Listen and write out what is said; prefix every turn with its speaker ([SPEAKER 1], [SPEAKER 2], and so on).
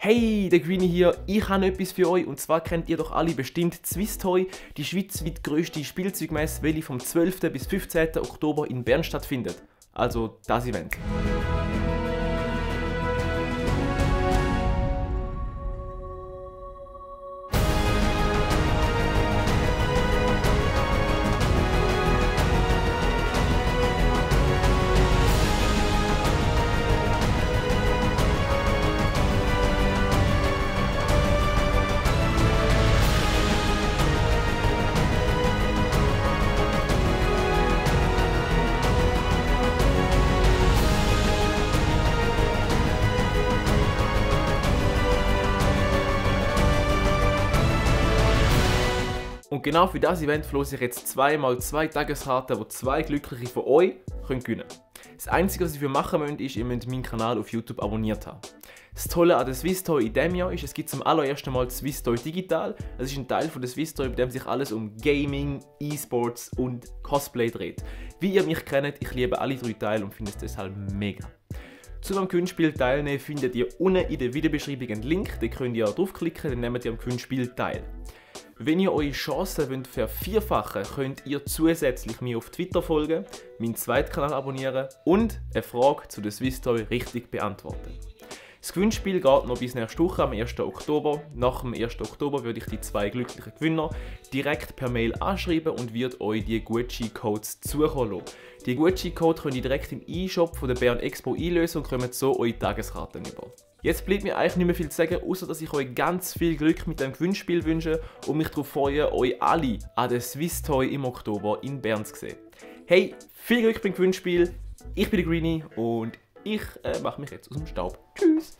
[SPEAKER 1] Hey, der Greenie hier, ich habe etwas für euch und zwar kennt ihr doch alle bestimmt Swisstoy, die schweizweit grösste Spielzeugmesse, welche vom 12. bis 15. Oktober in Bern stattfindet. Also das Event. Und genau für das Event verlose ich jetzt 2x2 Tageskarten, die 2 Glückliche von euch gewinnen können. Das Einzige, was ihr dafür machen müsst, ist, ihr müsst meinen Kanal auf YouTube abonniert haben. Das Tolle an der Swisstoy in diesem Jahr ist, es gibt zum allerersten Mal Swisstoy Digital. Das ist ein Teil von der Swisstoy, bei dem sich alles um Gaming, E-Sports und Cosplay dreht. Wie ihr mich kennt, ich liebe alle 3 Teile und finde es deshalb mega. Zu dem Gewinnspiel teilnehmen findet ihr unten in der Videobeschreibung einen Link, den könnt ihr draufklicken, dann nehmt ihr am Gewinnspiel teil. Wenn ihr eure Chancen wollt vervierfachen wollt, könnt ihr zusätzlich mir auf Twitter folgen, meinen zweiten Kanal abonnieren und eine Frage zu der Swisstoy richtig beantworten. Das Gewinnspiel geht noch bis nächste Woche am 1. Oktober. Nach dem 1. Oktober würde ich die 2 glücklichen Gewinner direkt per Mail anschreiben und wird euch die Gucci-Codes zukommen lassen. Die Gucci-Codes könnt ihr direkt im E-Shop von der Bern Expo einlösen und kommt so eure Tageskarten über. Jetzt bleibt mir eigentlich nicht mehr viel zu sagen, außer dass ich euch ganz viel Glück mit dem Gewinnspiel wünsche und mich darauf freue, euch alle an der Swisstoy im Oktober in Bern zu sehen. Hey, viel Glück beim Gewinnspiel, ich bin der Greenie und ich mache mich jetzt aus dem Staub. Tschüss!